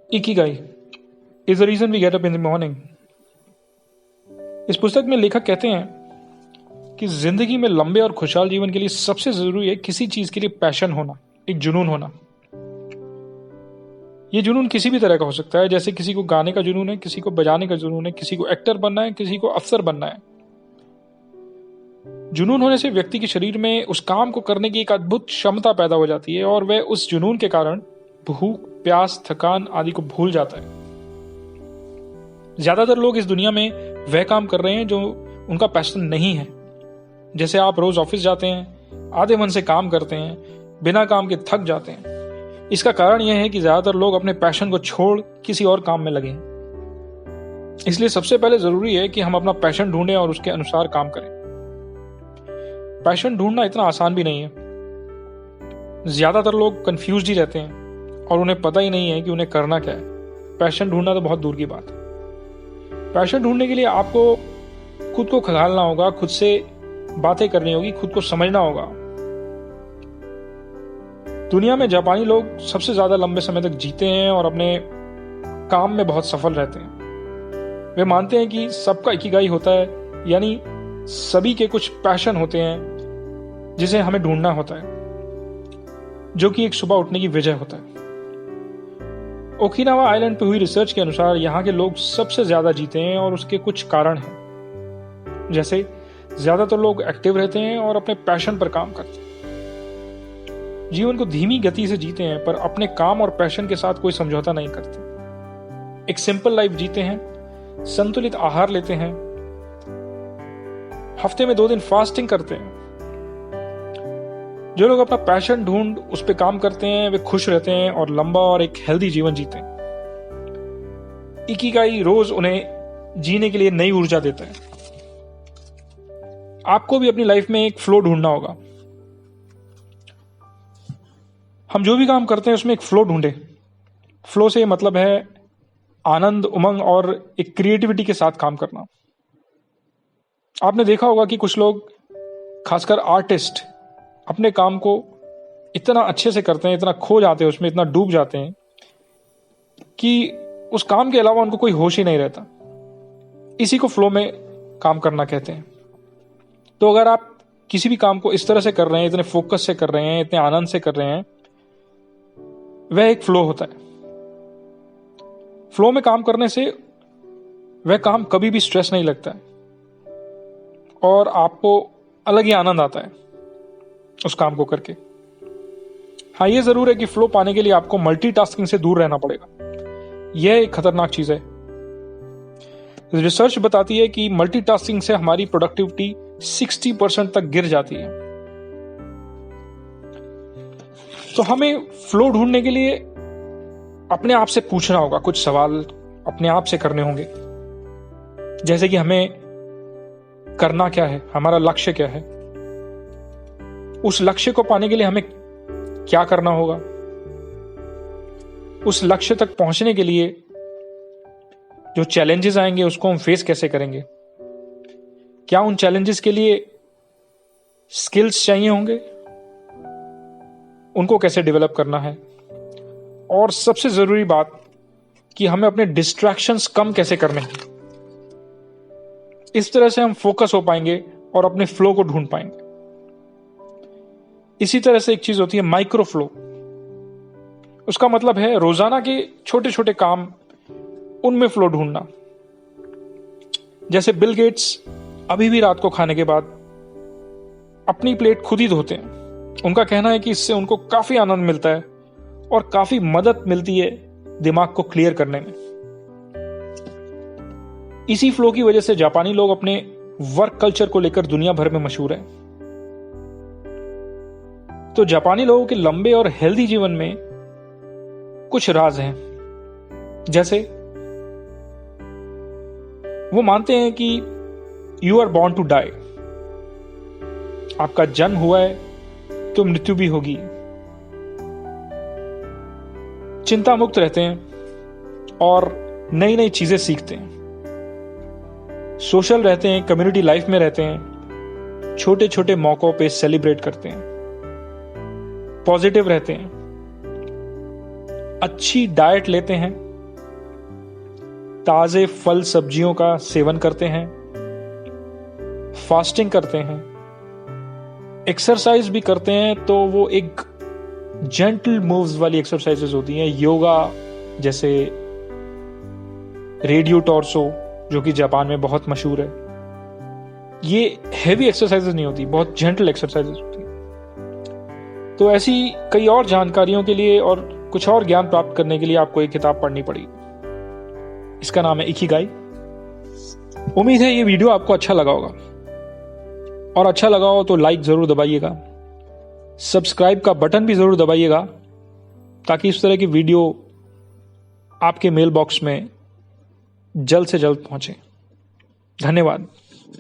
Ikigai is the reason we get up in the morning. इस पुस्तक में लेखक कहते हैं कि जिंदगी में लंबे और खुशहाल जीवन के लिए सबसे जरूरी है किसी चीज के लिए पैशन होना, एक जुनून होना। ये जुनून किसी भी तरह का हो सकता है, जैसे किसी को गाने का जुनून है, किसी को बजाने का जुनून है, किसी को एक्टर बनना है, किसी को अफसर बनना है। जुनून होने से व्यक्ति के शरीर में उस काम को करने की एक अद्भुत क्षमता पैदा हो जाती है और वह उस जुनून के कारण भूख, प्यास, थकान आदि को भूल जाता है। ज्यादातर लोग इस दुनिया में वह काम कर रहे हैं जो उनका पैशन नहीं है। जैसे आप रोज ऑफिस जाते हैं, आधे मन से काम करते हैं, बिना काम के थक जाते हैं। इसका कारण यह है कि ज्यादातर लोग अपने पैशन को छोड़ किसी और काम में लगे हैं। इसलिए सबसे पहले जरूरी है कि हम अपना पैशन ढूंढें और उसके अनुसार काम करें। पैशन ढूंढना इतना आसान भी नहीं है। ज्यादातर लोग कंफ्यूज्ड ही रहते हैं और उन्हें पता ही नहीं है कि उन्हें करना क्या है। पैशन ढूंढना तो बहुत दूर की बात है। पैशन ढूंढने के लिए आपको खुद को खंगालना होगा, खुद से बातें करनी होगी, खुद को समझना होगा। दुनिया में जापानी लोग सबसे ज्यादा लंबे समय तक जीते हैं और अपने काम में बहुत सफल रहते हैं। वे मानते हैं कि सबका इकिगाई होता है, यानी सभी के कुछ पैशन होते हैं जिसे हमें ढूंढना होता है, जो कि एक सुबह उठने की वजह होता है। ओकिनावा आइलैंड पर हुई रिसर्च के अनुसार यहाँ के लोग सबसे ज्यादा जीते हैं और उसके कुछ कारण हैं। जैसे ज्यादातर लोग एक्टिव रहते हैं और अपने पैशन पर काम करते हैं। जीवन को धीमी गति से जीते हैं पर अपने काम और पैशन के साथ कोई समझौता नहीं करते। एक सिंपल लाइफ जीते हैं, संतुलित आहार लेते हैं, हफ्ते में 2 दिन फास्टिंग करते हैं। जो लोग अपना पैशन ढूंढ उस पर काम करते हैं वे खुश रहते हैं और लंबा और एक हेल्दी जीवन जीते हैं। इकिगाई रोज उन्हें जीने के लिए नई ऊर्जा देता है। आपको भी अपनी लाइफ में एक फ्लो ढूंढना होगा। हम जो भी काम करते हैं उसमें एक फ्लो ढूंढे। फ्लो से मतलब है आनंद, उमंग और एक क्रिएटिविटी के साथ काम करना। आपने देखा होगा कि कुछ लोग, खासकर आर्टिस्ट, अपने काम को इतना अच्छे से करते हैं, इतना खो जाते हैं उसमें, इतना डूब जाते हैं कि उस काम के अलावा उनको कोई होश ही नहीं रहता। इसी को फ्लो में काम करना कहते हैं। तो अगर आप किसी भी काम को इस तरह से कर रहे हैं, इतने फोकस से कर रहे हैं, इतने आनंद से कर रहे हैं, वह एक फ्लो होता है। फ्लो में काम करने से वह काम कभी भी स्ट्रेस नहीं लगता है और आपको अलग ही आनंद आता है उस काम को करके। हाँ, यह जरूर है कि फ्लो पाने के लिए आपको मल्टीटास्किंग से दूर रहना पड़ेगा। यह एक खतरनाक चीज है। रिसर्च बताती है कि मल्टीटास्किंग से हमारी प्रोडक्टिविटी 60% तक गिर जाती है। तो हमें फ्लो ढूंढने के लिए अपने आप से पूछना होगा, कुछ सवाल अपने आप से करने होंगे। जैसे कि हमें करना क्या है, हमारा लक्ष्य क्या है, उस लक्ष्य को पाने के लिए हमें क्या करना होगा, उस लक्ष्य तक पहुंचने के लिए जो चैलेंजेस आएंगे उसको हम फेस कैसे करेंगे, क्या उन चैलेंजेस के लिए स्किल्स चाहिए होंगे, उनको कैसे डेवलप करना है, और सबसे जरूरी बात कि हमें अपने डिस्ट्रैक्शंस कम कैसे करने हैं। इस तरह से हम फोकस हो पाएंगे और अपने फ्लो को ढूंढ पाएंगे। इसी तरह से एक चीज होती है माइक्रो फ्लो। उसका मतलब है रोजाना के छोटे छोटे काम, उनमें फ्लो ढूंढना। जैसे बिल गेट्स अभी भी रात को खाने के बाद अपनी प्लेट खुद ही धोते हैं। उनका कहना है कि इससे उनको काफी आनंद मिलता है और काफी मदद मिलती है दिमाग को क्लियर करने में। इसी फ्लो की वजह से जापानी लोग अपने वर्क कल्चर को लेकर दुनिया भर में मशहूर हैं। तो जापानी लोगों के लंबे और हेल्दी जीवन में कुछ राज हैं। जैसे वो मानते हैं कि you are born to die. आपका जन्म हुआ है तो मृत्यु भी होगी। चिंता मुक्त रहते हैं और नई नई चीजें सीखते हैं। सोशल रहते हैं, कम्युनिटी लाइफ में रहते हैं, छोटे छोटे मौकों पे सेलिब्रेट करते हैं, पॉजिटिव रहते हैं, अच्छी डाइट लेते हैं ताज़े फल सब्जियों का सेवन करते हैं, फास्टिंग करते हैं, एक्सरसाइज भी करते हैं, तो वो एक जेंटल मूव्स वाली एक्सरसाइजेज होती हैं, योगा जैसे रेडियो टॉर्सो जो कि जापान में बहुत मशहूर है, ये हैवी एक्सरसाइजेज नहीं होती, बहुत जेंटल एक्सरसाइजेज होती है। तो ऐसी कई और जानकारियों के लिए और कुछ और ज्ञान प्राप्त करने के लिए आपको एक किताब पढ़नी पड़ेगी। इसका नाम है इकिगाई। उम्मीद है ये वीडियो आपको अच्छा लगा होगा, और अच्छा लगा हो तो लाइक जरूर दबाइएगा, सब्सक्राइब का बटन भी जरूर दबाइएगा, ताकि इस तरह की वीडियो आपके मेल बॉक्स में जल्द से जल्द पहुंचे। धन्यवाद।